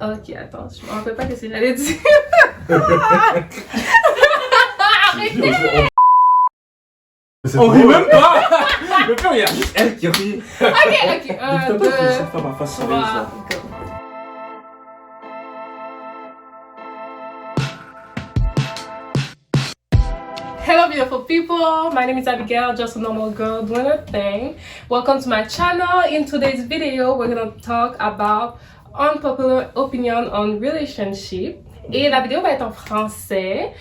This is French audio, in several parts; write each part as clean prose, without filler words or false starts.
Ok, attends, je me rappelle pas ce que j'allais dire. On rit même pas! Le pire, il y a juste elle qui rit. Ok, Depuis tantôt, je sais pas ma face sérieuse là. go. Hello beautiful people, my name is Abigail, just a normal girl doing her thing. Welcome to my channel. In today's video, we're gonna talk about unpopular opinion on relationship. Et la vidéo va être en français.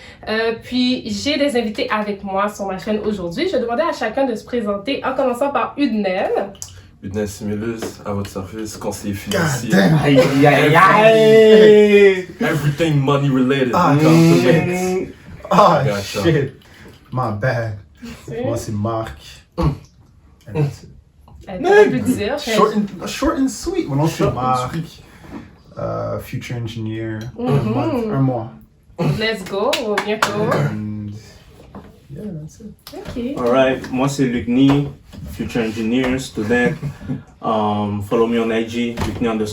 Puis j'ai des invités avec moi sur ma chaîne aujourd'hui. Je vais demander à chacun de se présenter en commençant par Udnel. Udnel Simulus, à votre service, conseiller financier. Aïe aïe aïe! Everything money related. Ah, Come to me. Ah, Gotcha. shit. My bad. Moi, c'est Marc. Elle peut plus dire. Short and sweet. Mon nom, c'est Short and Marc. sweet. Future engineer. Mhm. Un mois. Let's go, bientôt. And yeah, that's it. Ok. Alright, moi c'est Lucny, future engineer, student. Follow me on IG, Lucny_Schneider.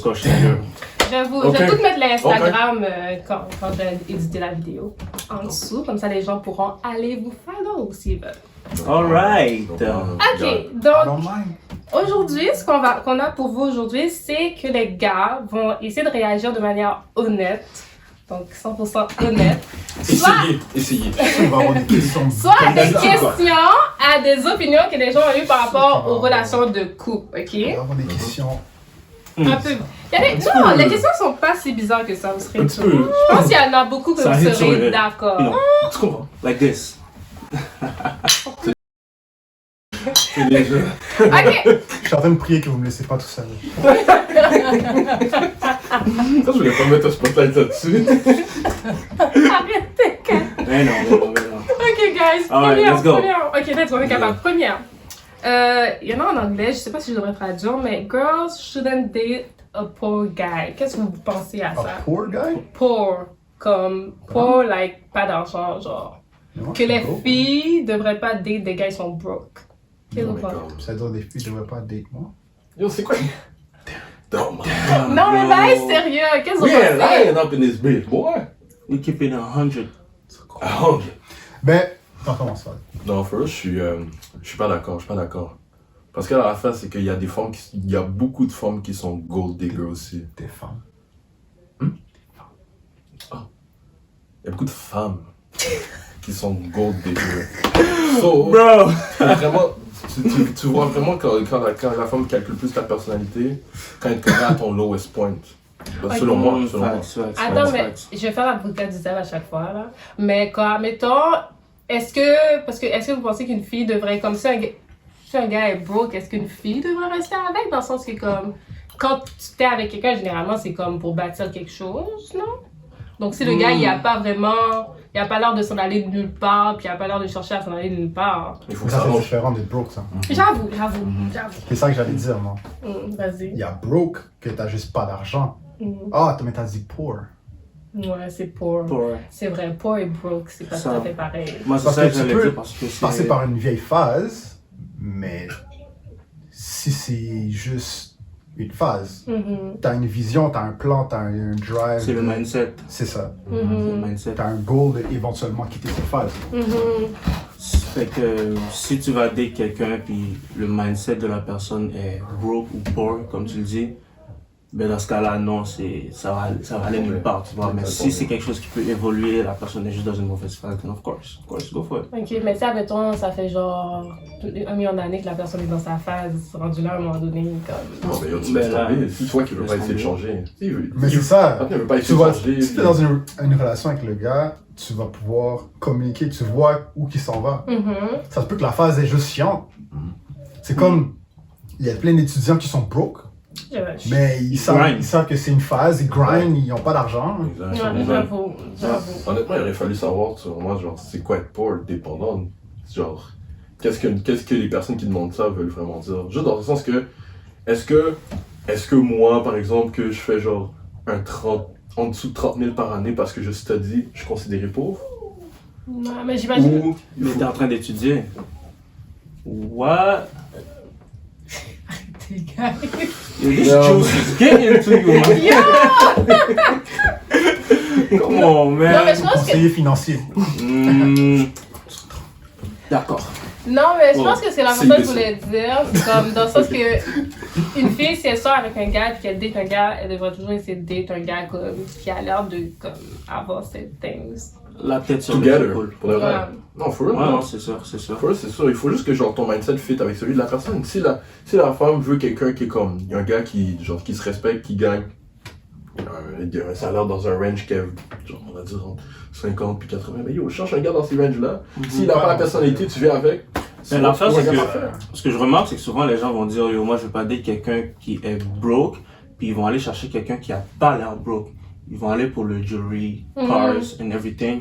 Je vais Ok. tout mettre l'Instagram quand je vais éditer la vidéo en dessous. Comme ça, les gens pourront aller vous follow s'ils veulent. Alright. Ok, I donc don't mind. aujourd'hui, ce qu'on a pour vous aujourd'hui, c'est que les gars vont essayer de réagir de manière honnête. Donc 100% honnête. Essayez. On va avoir des questions. Soit à des bizarres, quoi. questions, à des opinions que les gens ont eues par rapport aux relations de couple, ok? On va avoir des questions. Un peu. Non, les questions sont pas si bizarres que ça, vous serez Un petit tout. peu. Je pense qu'il y en a beaucoup que Ça vous hit sur serez le- d'accord. Non, Tu comprends? like this. C'est des jeux. Ok, Je suis en train de prier que vous me laissez pas tout seul. Ça, je voulais pas mettre un spotlight là-dessus. arrêtez. Mais non. Ok, guys. Alright, Première, let's go. première. Ok, let's go, on est capable. Première. Il y en a en anglais, je sais pas si je devrais traduire, mais girls shouldn't date a poor guy. Qu'est-ce que vous pensez à A ça? poor guy? Poor, comme poor, like pas d'argent, genre. Non, Que les broke. filles devraient pas date des gars qui sont broke. Qu'est-ce que Oh vous my pensez? God. Ça veut dire des filles ne devraient pas date moi? Yo, c'est quoi? Oh my God. Non, mais là, est sérieux. Qu'est-ce que vous We ain't pensez? lying up in this bitch, boy. We keep it 100. Oh. Ben, t'en commences pas. Non, first, je suis pas d'accord, Parce que la face, c'est qu'il y a des femmes il y a beaucoup de femmes qui sont gold digger aussi. Des femmes. Il y a beaucoup de femmes qui sont gold digger. So, Bro! vraiment, tu vois vraiment quand la femme calcule plus ta personnalité, quand elle te connaît à ton lowest point. Ok. Selon moi. Attends, mais je vais faire l'avocat du diable à chaque fois, là. Mais quand, mettons, est-ce que vous pensez qu'une fille devrait, comme ça, si un gars est broke, est-ce qu'une fille devrait rester avec? Dans le sens que, comme, quand tu t'es avec quelqu'un, généralement, c'est comme pour bâtir quelque chose, non? Donc, si le gars, il a pas vraiment, il a pas l'air de s'en aller de nulle part, puis il a pas l'air de chercher à s'en aller de nulle part. Il faut que Ça, ça c'est change. différent d'être broke, ça. J'avoue. C'est ça que j'allais dire, non? Vas-y. Il y a broke que t'as juste pas d'argent. Mm. Ah, mais t'as dit poor. Ouais, c'est poor. Pour... C'est vrai, poor et broke, c'est pas tout Ça. à fait pareil. Moi c'est Parce ça que que tu j'allais peux dire parce que c'est... Passer par une vieille phase, mais si c'est juste une phase, Mhm. t'as une vision, t'as un plan, t'as un drive. C'est le mindset. C'est ça. C'est le Mhm. mindset. T'as un goal de éventuellement quitter cette phase. Mhm. Fait que si tu vas date quelqu'un puis le mindset de la personne est broke ou poor, comme tu le dis, ben dans ce cas-là, non, ça va aller nulle part, tu vois. Mais si c'est quelque chose qui peut évoluer, la personne est juste dans une mauvaise phase, then of course, go for it. Ok, mais ça, mettons, ça fait genre 1 million d'années que la personne est dans sa phase, rendu là à un moment donné, comme... Non, mais yo, tu Mais laisses là, tomber. Si toi qui veux laisse pas essayer de tomber. changer. Mais c'est ça. Après, il veut pas Tu essayer de vois, changer. si t'es dans une relation avec le gars, tu vas pouvoir communiquer, tu vois où il s'en va. Mhm. Ça se peut que la phase est juste chiante. C'est comme, il y a plein d'étudiants qui sont broke, mais ils grind. savent que c'est une phase, ils grind, ils n'ont pas d'argent. Exactement. Ouais, j'avoue. Honnêtement, il aurait fallu savoir sur moi, genre, c'est quoi être pauvre, dépendant. Genre, qu'est-ce que les personnes qui demandent ça veulent vraiment dire? Juste dans le sens que, est-ce que moi, par exemple, que je fais genre en dessous de 30 000 par année parce que je studie, je suis considéré pauvre? Non, mais j'imagine... Ou il Mais faut- t'es en train d'étudier. What? tes gars. Yo, this juice is getting into you, man. Come on, man. Non, mais je pense que... Conseiller financier. D'accord. Non, mais je pense que c'est la c'est façon que je blessé. voulais dire. C'est comme dans le sens que une fille, si elle sort avec un gars et qu'elle date un gars, elle devrait toujours essayer de date un gars comme, qui a l'air de comme, avoir ces things. La tête sur le Together, épaule. pour de vrai. Ouais. Non, for real, Ouais, non. non, c'est sûr, c'est sûr. For real, c'est sûr. Il faut juste que genre ton mindset fit avec celui de la personne. Si la femme veut quelqu'un qui est comme, il y a un gars qui se respecte, qui gagne un salaire dans un range qui est, genre, on va dire, entre 50 puis 80, mais yo, cherche un gars dans ces ranges-là. S'il a pas la personnalité, tu viens avec. Mais l'affaire, c'est que, que ce que je remarque, c'est que souvent les gens vont dire, yo, moi je veux pas date quelqu'un qui est broke, puis ils vont aller chercher quelqu'un qui a pas l'air broke. Ils vont aller pour le jewelry, cars and everything.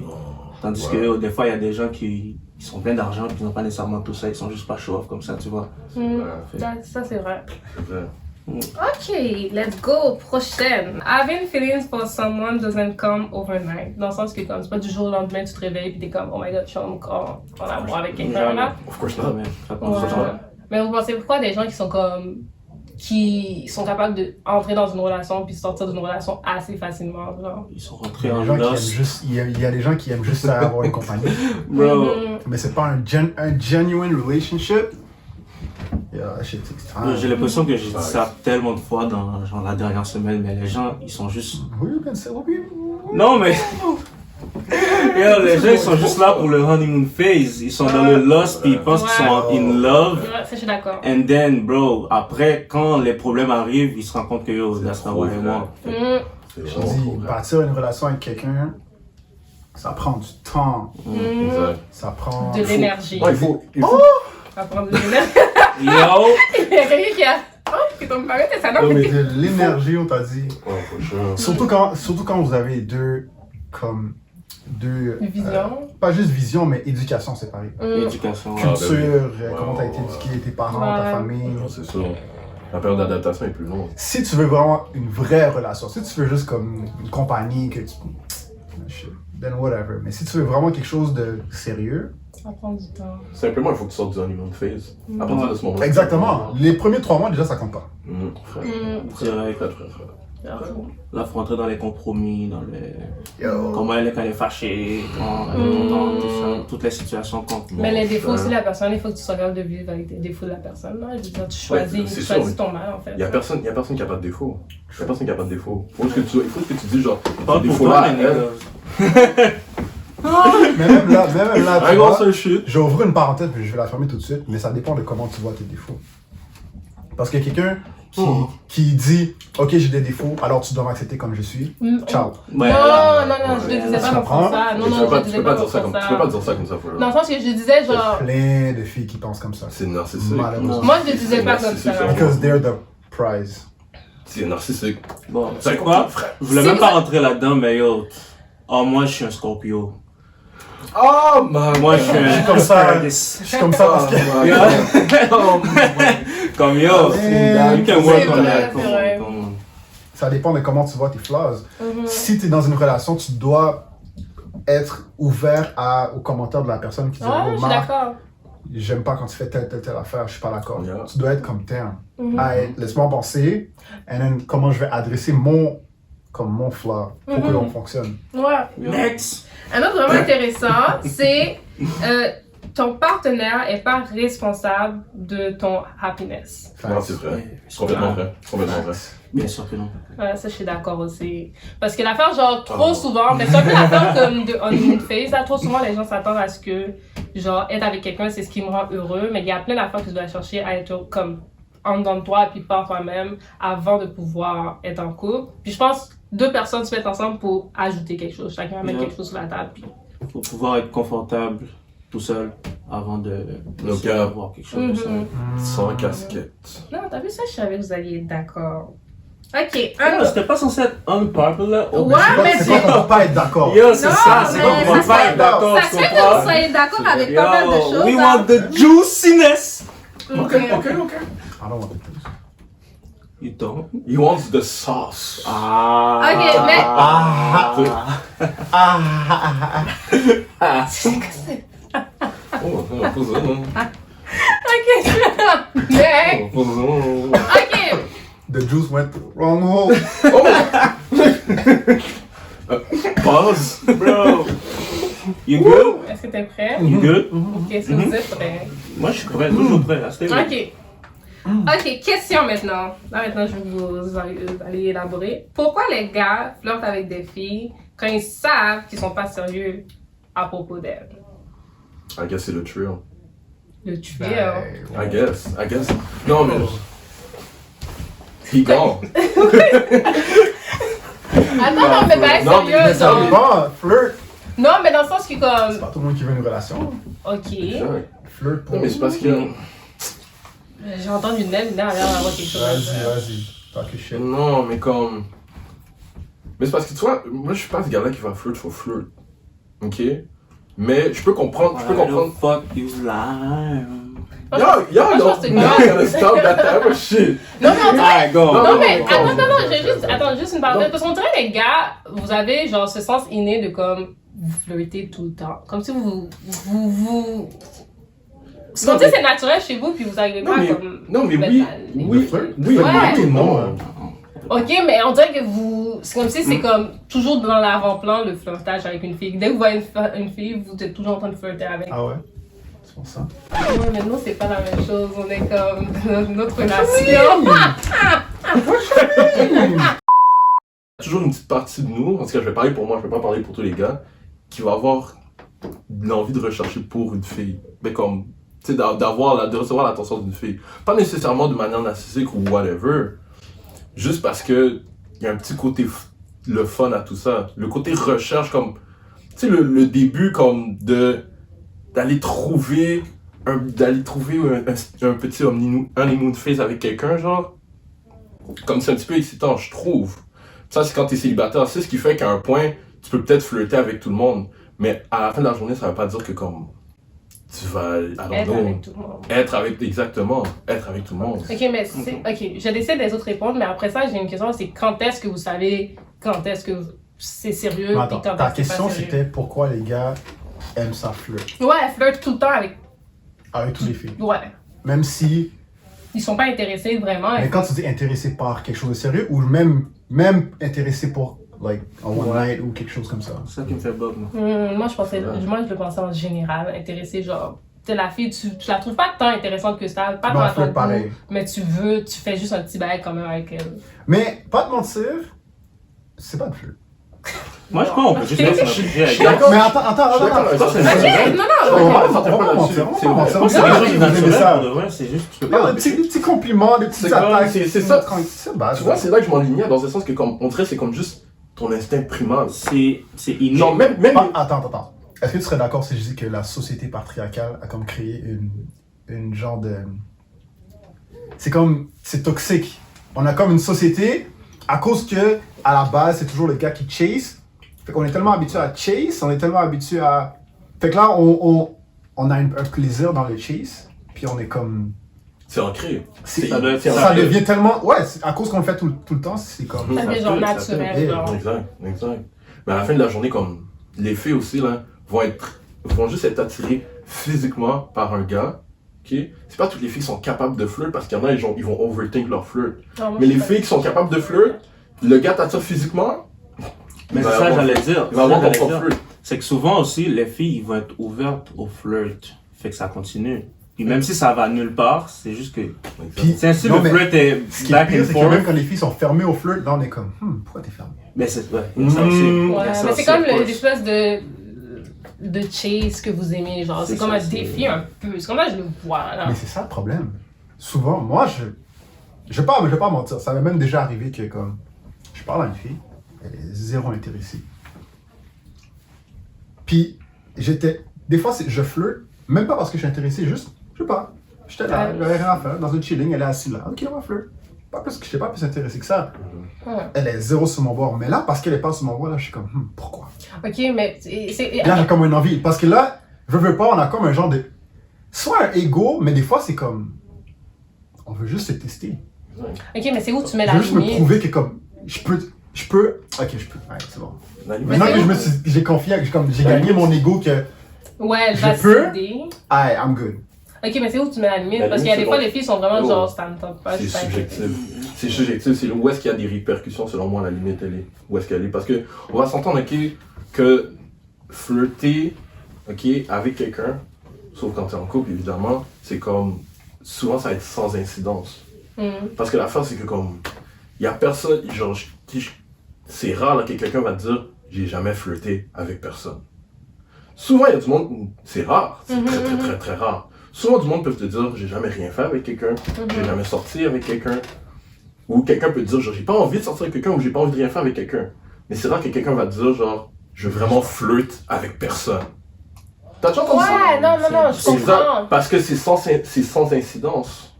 Tandis que yo, des fois, il y a des gens qui sont pleins d'argent, puis ils n'ont pas nécessairement tout ça, ils sont juste pas show-off comme ça, tu vois. Ça, c'est vrai. C'est vrai. Ok, let's go. Prochaine. Having feelings for someone doesn't come overnight. Dans le sens que comme c'est pas du jour au lendemain, tu te réveilles et t'es comme, oh my god, je suis en amour avec quelqu'un là. Of course Ah, not. mais, fais pas Ouais. ça. Mais vous pensez pourquoi des gens qui sont capables d'entrer dans une relation puis sortir d'une relation assez facilement, genre? Ils sont Il rentrés y a en des gens qui aiment loss. juste, il y a des gens qui aiment juste avoir une compagnie. Bro, Mais c'est pas un genuine relationship. Yeah, shit takes time. j'ai l'impression que j'ai dit ça tellement de fois dans genre, la dernière semaine, mais les gens, ils sont juste... Who you been celebrating? Non, mais... Yo, les gens, ils sont juste là pour le honeymoon phase. Ils sont dans le lost, puis ils pensent qu'ils sont in love. Ouais, ça, je suis d'accord. And then, bro, après, quand les problèmes arrivent, ils se rendent compte que yo, that's not what I want. C'est Je vraiment dis, trop vrai. bâtir une relation avec quelqu'un, ça prend du temps. Exact. Ça prend. De l'énergie. Ouais, il faut. Ça prend de l'énergie. Yo! Il y a quelqu'un qui a... Oh, qui tombe pas bien, ça Non, non, mais mais... de l'énergie, on t'a dit. Ouais, for sure. Surtout quand vous avez deux Vision. pas juste vision, mais éducation séparée. Éducation. Ah, Culture, ben oui. comment t'as été éduqué, tes parents, ta Ouais. famille. Non, c'est sûr. La période d'adaptation est plus longue. Si tu veux vraiment une vraie relation, si tu veux juste comme une compagnie que tu... Then whatever. Mais si tu veux vraiment quelque chose de sérieux... Ça prend du temps. Simplement, il faut que tu sortes du honeymoon phase. À partir de ce moment-là. Exactement. Les premiers 3 mois, déjà, ça compte pas. Frère. Direct. Frère. Là, faut rentrer dans les compromis, dans les... Yo. Comment elle est quand elle est fâchée, quand elle est contente, tout ça. Toutes les situations comptent. Mais les défauts aussi de la personne, il faut que tu sois capable de vivre avec les défauts de la personne. Là. Je veux dire, tu choisis, c'est tu sûr, choisis oui. ton mal, en fait. Il y a personne qui a pas de défaut. Il y a personne qui a pas de défaut. Il faut que tu dis genre, Pas ces pour défauts-là, toi, mais elle. Mais même là, tu Un gros vois, seul chute. je vais ouvrir une parenthèse puis je vais la fermer tout de suite, mais ça dépend de comment tu vois tes défauts. Parce que quelqu'un qui dit « Ok, j'ai des défauts, alors tu dois m'accepter comme je suis. Ciao. Ouais, non, là. non, je ne disais Tu pas dans comprends? ce sens-là. Non, Tu non, peux je pas ne disais dire pas dans ça ce comme sens-là. tu peux pas dire ça comme ça, faut Dans le sens que je disais, Il y a genre... plein de filles qui pensent comme ça. C'est narcissique. Malheureusement. Moi, je ne disais pas comme ça. narcissique. Because they're the prize. C'est narcissique. Bon, C'est c'est quoi? frère. Je voulais Si même vous pas êtes- rentrer là-dedans, mais yo... Oh, moi, je suis un Scorpio. Oh my Moi, je suis un comme ça. Asparagus. Je suis comme ça parce que... Comme yo, C'est you can work c'est on vrai, that. c'est vrai. Come on. Ça dépend de comment tu vois tes flaws. Mhm. Si tu es dans une relation, tu dois être ouvert aux commentaires de la personne qui dit Ouais, oh, je suis Marc, d'accord. j'aime pas quand tu fais telle affaire, je suis pas d'accord. Yeah. Tu dois être comme t'es. Mhm. Hey, laisse-moi penser, and then comment je vais adresser mon flaw pour que l'on fonctionne. Ouais. Next! Un autre vraiment intéressant, c'est ton partenaire est pas responsable de ton happiness. Non, c'est vrai. Complètement vrai. Complètement vrai. Bien sûr que non. Ouais, ça, je suis d'accord aussi. Parce que l'affaire, genre, trop souvent, mais c'est un peu l'affaire comme de honeymoon phase, là, trop souvent, les gens s'attendent à ce que, genre, être avec quelqu'un, c'est ce qui me rend heureux, mais il y a plein d'affaires que tu dois chercher à être comme en dedans de toi, puis par toi-même, avant de pouvoir être en couple. Puis je pense, 2 personnes se mettent ensemble pour ajouter quelque chose. Chacun va mettre Yeah. quelque chose sur la table, puis... Faut pouvoir être confortable tout seul avant de Donc, avoir quelque chose de seul. Sans casquette. Non, t'as vu ça, je savais que vous alliez être d'accord. Ok, Non, un autre. c'était pas censé être unpopular. Oh, Ouais, mais C'est quoi qu'on peut pas être d'accord? Yo, c'est Non, ça, c'est mais quoi qu'on ça va pas serait- être d'accord, Ça tu serait que comprends? vous soyez d'accord avec pas mal de Yo, choses. we hein. want the juiciness! Ok. I don't want it. You don't? He wants the sauce. Ah! Ok, mais- Oh, non, pas ça, non. Ok, Ok. Mais, ok. The juice went wrong hole. Pause. Bro. You good? Est-ce que t'es prêt? You good? Ok, est-ce que vous êtes prêts? Moi, je suis prêt, toujours prêt. Restez là. Ok. Ok, question maintenant. Là, maintenant, je vais vous aller élaborer. Pourquoi les gars flirtent avec des filles quand ils savent qu'ils sont pas sérieux à propos d'elles? I guess c'est le thrill. Le tuer. I guess. Non, mais. He gone. Attends, non, mais pas Non, mais sérieux, Ça genre. dépend, flirt. Non, mais dans le sens que C'est comme. pas tout le monde qui veut une relation. Ok. Exact. Flirt pour. Non, mais c'est parce que. J'ai entendu une naine derrière avoir quelque chose à dire. Vas-y. Talk your shit. Non, mais comme. Mais c'est parce que tu vois, moi je suis pas ce gars-là qui va flirt for flirt. Ok? Mais je peux comprendre. Fuck you lie. Yo, Franchement, c'est no, gotta stop that type of shit. Non, mais on dirait. Alright, go. Non, mais non, attends, juste une parenthèse. Parce qu'on dirait, les gars, vous avez genre ce sens inné de comme vous flirtez tout le temps. Comme si vous. C'est comme si c'est naturel chez vous, puis vous arrivez pas à comme. Non, mais mettre oui. la ligne. Oui, oui, Ouais. oui, non. Ok, mais on dirait que vous. C'est comme si c'est comme toujours dans l'avant-plan le flirtage avec une fille. Dès que vous voyez une fille, vous êtes toujours en train de flirter avec. Ah ouais? C'est pour ça. Ouais, mais nous, c'est pas la même chose. On est comme dans notre relation. Toujours une petite partie de nous, en tout cas je vais parler pour moi, je vais pas parler pour tous les gars, qui va avoir l'envie de rechercher pour une fille. Mais comme, tu sais, de recevoir l'attention d'une fille. Pas nécessairement de manière narcissique ou whatever, juste parce que il y a un petit côté le fun à tout ça. Le côté recherche comme, tu sais, le début comme d'aller trouver un petit honeymoon phase avec quelqu'un, genre. Comme c'est un petit peu excitant, je trouve. Ça, c'est quand t'es célibataire. C'est ce qui fait qu'à un point, tu peux peut-être flirter avec tout le monde. Mais à la fin de la journée, ça veut pas dire que comme tu vas Être avec tout le monde. être avec tout le monde. Ok, mais c'est. Ok, je laisser les autres répondre, mais après ça, j'ai une question c'est quand est-ce que vous savez quand est-ce que c'est sérieux? Mais puis attends, quand ta est-ce que c'est question pas sérieux? c'était pourquoi les gars aiment ça flirt Ouais, elle flirte tout le temps avec. avec toutes les filles. Ouais. Même si. Ils sont pas intéressés vraiment. Mais quand tu dis intéressé par quelque chose de sérieux ou même intéressé pour like un one night ou quelque chose comme ça. C'est ça qui me fait bug, moi. Moi, je le pensais en général, intéressé, genre. Tu sais, la fille, tu la trouves pas tant intéressante que ça, pas Non, tant à elle flirte ton pareil. goût, mais tu fais juste un petit bail quand même avec elle. Mais pas te mentir, c'est pas de flirt. Moi, je crois qu'on peut juste mettre sur un sujet. suis d'accord. Mais attends. Ça, c'est Ok, vrai. non, On non, va ok. pas mentir, C'est vrai. on C'est va quelque chose de vous aimez ça. naturel, pour de vrai, c'est juste, tu peux pas. Des petits compliments, des petites C'est comme- attaques. c'est ça. C'est bas. Tu vois, c'est là que je m'enlignais dans le sens que comme on dirait c'est comme juste ton instinct primal. C'est inné. Genre même Attends. Est-ce que tu serais d'accord si je dis que la société patriarcale a comme créé une genre de... C'est toxique. On a comme une société, à cause que, à la base, c'est toujours le gars qui chase. Fait qu'on est tellement habitué à chase, on est tellement habitué à... Fait que là, on a un plaisir dans le chase, puis on est comme... c'est ancré. Ça doit être Ça devient tellement... Ouais, à cause qu'on le fait tout le temps, c'est comme... Ça devient genre peut, ça naturel, peut. genre. Exact. Mais à la fin de la journée comme les filles aussi là vont juste être attirées physiquement par un gars. OK? C'est pas toutes les filles qui sont capables de flirt parce qu'il y en a ils vont overthink leur flirt. Non, moi, Mais je les sais filles qui sont capables de flirt, le gars t'attire physiquement, Mais il c'est va ça, avoir- j'allais dire. il va avoir C'est ça, ton j'allais dire. flirt. C'est que souvent aussi, les filles ils vont être ouvertes au flirt. Fait que ça continue. Puis même si ça va nulle part, c'est juste que. Puis, C'est ainsi non, le mais flirt est ce qui est back pire, and c'est que même forth. quand les filles sont fermées au flirt, là, on est comme, pourquoi t'es fermé? Mais c'est. Ouais, il y a ça aussi. Il y a Ouais, ça mais aussi, c'est comme of course. l'espèce de chase que vous aimez, genre. C'est C'est comme ça, un c'est- défi un peu. C'est comme là, je le vois, là. Mais c'est ça le problème. Souvent, moi, je vais pas mentir. Ça m'est même déjà arrivé que, comme, je parle à une fille, elle est zéro intéressée. Puis, des fois, je flirte, même pas parce que je suis intéressé, juste, je sais pas. J'étais là, j'avais rien à faire, dans un chilling, elle est assise là. Ok, on va flirt. Pas plus que je suis pas plus intéressé que ça. Ouais. Elle est zéro sur mon bord. Mais là, parce qu'elle est pas sur mon bord, là, je suis comme, pourquoi? Ok, mais c'est. Là, j'ai comme une envie. Parce que là, veux pas, on a comme un genre de. Soit un ego, mais des fois, c'est comme. On veut juste se tester. Ok, mais c'est où tu mets Je la veux juste me limite? prouver que, comme. Je peux. Ok, je peux. Ouais, c'est bon. La limite, Maintenant c'est que j'ai confié, j'ai gagné mon ego que. Ouais, elle Je va peux? céder. Aïe, I'm good. Ok, mais c'est où tu mets la limite? La Parce qu'il y a des limite, fois, c'est les filles sont vraiment Oh. genre, ça me tente pas. C'est je suis pas subjectif. intéressée. C'est subjectif. C'est où est-ce qu'il y a des répercussions, selon moi, la limite, elle est. Où est-ce qu'elle est? Parce que on va s'entendre, ok, que flirter, ok, avec quelqu'un, sauf quand t'es en couple, évidemment, c'est comme. Souvent, ça va être sans incidence. Parce que l'affaire, c'est que comme. Il y a personne. Genre, c'est rare là, que quelqu'un va te dire j'ai jamais flirté avec personne. Souvent, il y a du monde où c'est rare. C'est très rare. Souvent, du monde peut te dire j'ai jamais rien fait avec quelqu'un, j'ai jamais sorti avec quelqu'un. Ou quelqu'un peut te dire genre j'ai pas envie de sortir avec quelqu'un ou j'ai pas envie de rien faire avec quelqu'un. Mais c'est rare que quelqu'un va te dire genre je veux vraiment flirter avec personne. T'as déjà entendu ça? Ouais, non, je C'est comprends. ça, parce que c'est sans incidence.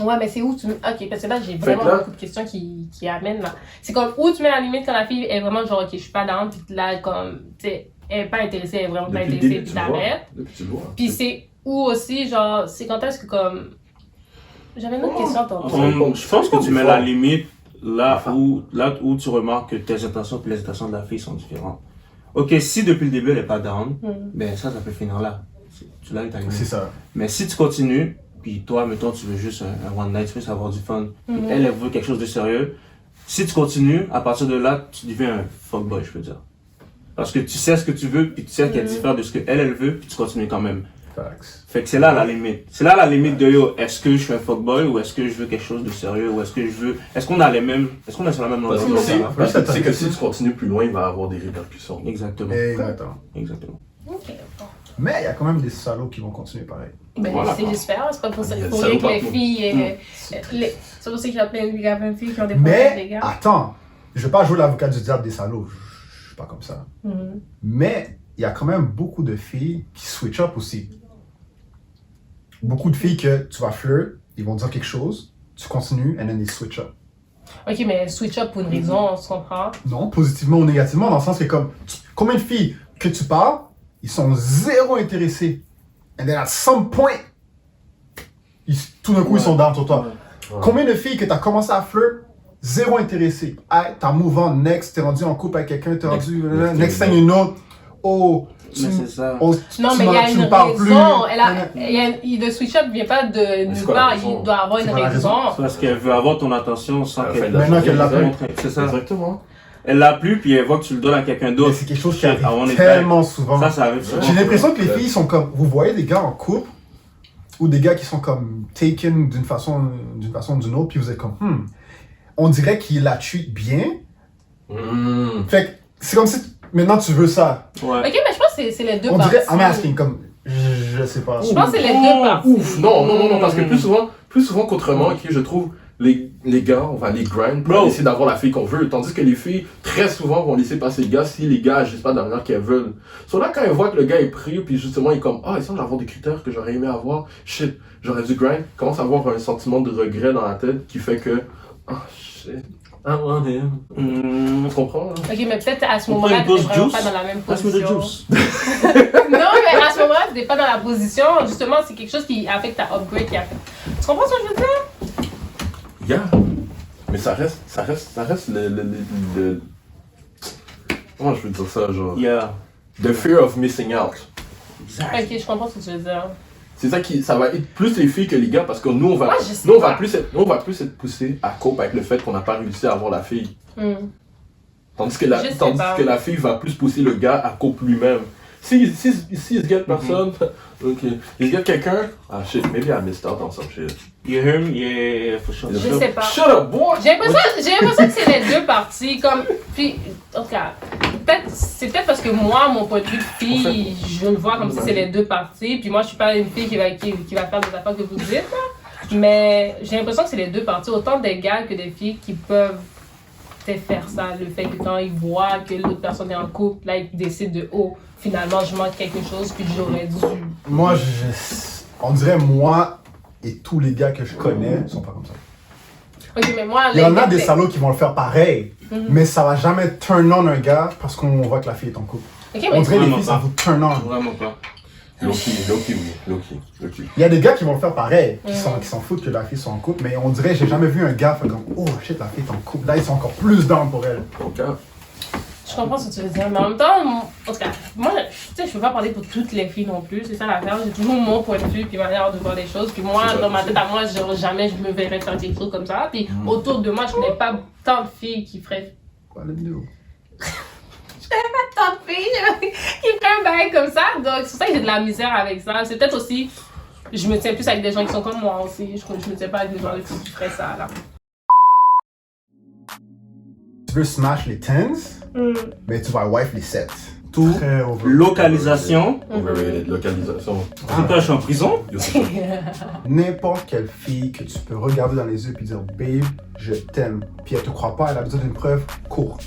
Ouais, mais c'est où tu mets. Ok, parce que là, j'ai vraiment là- beaucoup de questions qui amènent là. C'est comme où tu mets la limite quand la fille est vraiment genre, ok, je suis pas down, puis là, comme, tu sais, elle est pas intéressée, elle est vraiment pas Depuis le intéressée, début, puis tu le vois. t'arrêtes. Depuis tu le vois. Puis c'est où aussi, genre, c'est quand est-ce que comme. J'avais une autre question tantôt. Je pense que tu mets la limite là Enfin. où tu remarques que tes intentions et les intentions de la fille sont différentes. Ok, si depuis le début elle n'est pas down, ben ça peut finir là. Tu l'as ta limite. C'est ça. Mais si tu continues, puis toi, mettons, tu veux juste un one night, tu veux avoir du fun, puis elle veut quelque chose de sérieux, si tu continues, à partir de là, tu deviens un fuckboy, je peux dire. Parce que tu sais ce que tu veux, puis tu sais qu'elle diffère de ce qu'elle veut, puis tu continues quand même. Facts. Fait que c'est là la limite. C'est là la limite de yo, est-ce que je suis un fuckboy ou est-ce que je veux quelque chose de sérieux ou est-ce que je veux. Est-ce qu'on a les mêmes. Est-ce qu'on est sur la même Parce longueur que, d'onde? parce que tu sais que si tu continues plus loin, il va y avoir des répercussions. Exactement. Exactement. Exactement. Ok, bon. Mais il y a quand même des salauds qui vont continuer pareil. Ben, Voilà. j'espère, c'est pas pour ça Il y a pour des rien que les salauds filles. C'est pour ça qu'il y a plein de filles qui ont des problèmes avec les Mais, gars. attends, je vais pas jouer l'avocat du diable des salauds. Je suis pas comme ça. Mhm. Mais, il y a quand même beaucoup de filles qui switch up aussi. Beaucoup de filles que tu vas flirt, ils vont dire quelque chose, tu continues, and then ils switch up. Ok, mais switch up pour une raison, on se comprend. Non, positivement ou négativement, dans le sens que comme, combien de filles que tu parles, ils sont zéro intéressés. And then at some point, tout d'un coup, ils sont down sur toi. Ouais. Combien de filles que tu as commencé à flirt, zéro intéressé. Hey, t'as move on, next, t'es rendu en couple avec quelqu'un, t'es rendu, next thing you know, oh, Mais c'est ça. oh, Non, tu mais il y a tu me une parles plus. raison. Le switch up ne vient pas de nulle quoi la part. raison? Il doit avoir une C'est quoi la raison. C'est parce qu'elle veut avoir ton attention sans À la qu'elle. fin de la Maintenant qu'elle l'a journée, plus. C'est ça. Exactement. Elle l'a plus, puis elle voit que tu le donnes à quelqu'un Mais d'autre. c'est quelque chose qui Shit, I want arrive it tellement souvent. Ça arrive souvent. J'ai l'impression que les filles sont comme, vous voyez des gars en couple, ou des gars qui sont comme taken d'une façon ou d'une autre, puis vous êtes comme, on dirait qu'il la treat bien. Fait que c'est comme si maintenant tu veux ça. Ouais. Ok, mais je pense que c'est les deux On parties. dirait, I'm asking, comme, je sais pas. Je pense que c'est les deux parties. Ouf, non, parce que plus souvent qu'autrement, ok, je trouve, les gars, on va les grind pour Bro. essayer d'avoir la fille qu'on veut, tandis que les filles, très souvent, vont laisser passer les gars si les gars agissent pas de la manière qu'elles veulent. So là, quand elles voient que le gars est pris, puis justement, il est comme, il semble avoir des critères que j'aurais aimé avoir, shit, j'aurais dû grind, commence à avoir un sentiment de regret dans la tête qui fait que, shit, I want him. Tu comprends, là? Ok, mais peut-être à ce On moment-là, prend tu une n'es dose vraiment juice. pas dans la même Passe-moi de position. juice. Non, mais à ce moment-là, tu n'es pas dans la position. Justement, c'est quelque chose qui affecte ta upgrade. Tu comprends ce que je veux dire? Yeah. Mais ça reste le... Comment je peux dire ça, genre? Yeah. The fear of missing out. Exact. Ok, je comprends ce que tu veux dire. C'est ça qui, ça va être plus les filles que les gars parce que nous on va, Moi, je sais nous, on pas. va plus être poussés à cope avec le fait qu'on n'a pas réussi à avoir la fille. Tandis que Je sais pas. la fille va plus pousser le gars à cope lui-même. Si il se get personne, ok. Il se get quelqu'un, shit, maybe I missed out on some shit. You hear me? Yeah, for sure. Je sais pas. Shut up, boy! J'ai l'impression que c'est les deux parties. Comme, puis, en tout cas, c'est peut-être parce que moi, mon point de vue de fille, je le vois comme si c'est les deux parties. Puis moi, je suis pas une fille qui va faire des affaires que vous dites. Là. Mais j'ai l'impression que c'est les deux parties. Autant des gars que des filles qui peuvent peut-être faire ça. Le fait que quand ils voient que l'autre personne est en couple, là, ils décident de finalement, je manque quelque chose, puis j'aurais dû. Moi, on dirait moi et tous les gars que je connais sont pas comme ça. Ok, mais moi, Il y en a des salauds qui vont le faire pareil, mais ça va jamais turn on un gars parce qu'on voit que la fille est en couple. Ok, On mais dirait les Vraiment filles, ça pas. vous turn on. Vraiment pas. Loki, oui, Loki. Il y a des gars qui vont le faire pareil, qui s'en foutent que la fille soit en couple, mais on dirait, j'ai jamais vu un gars faire comme, oh shit, la fille est en couple. Là, ils sont encore plus down pour elle. Donc, je Je comprends ce que tu veux dire, mais en même temps, en tout cas, moi, tu sais, je peux pas parler pour toutes les filles non plus, c'est ça l'affaire. J'ai toujours mon point de vue, puis ma manière de voir les choses. Puis moi, C'est ça, dans ma c'est tête à moi, genre, jamais je me verrais faire des trucs comme ça. Puis autour de moi, je connais pas tant de filles qui feraient. What let me do? Tant de filles qui feraient un bail comme ça. Donc, c'est pour ça que j'ai de la misère avec ça. C'est peut-être aussi, je me tiens plus avec des gens qui sont comme moi aussi. Je me tiens pas avec des gens qui feraient ça, là. Tu veux smash les 10s, mais tu vas wife les 7. Tout. Très over. Localisation. Overrated, localisation. C'est quoi, je suis en prison? Yo, c'est ça. N'importe quelle fille que tu peux regarder dans les yeux et dire babe, je t'aime, puis elle te croit pas, elle a besoin d'une preuve courte.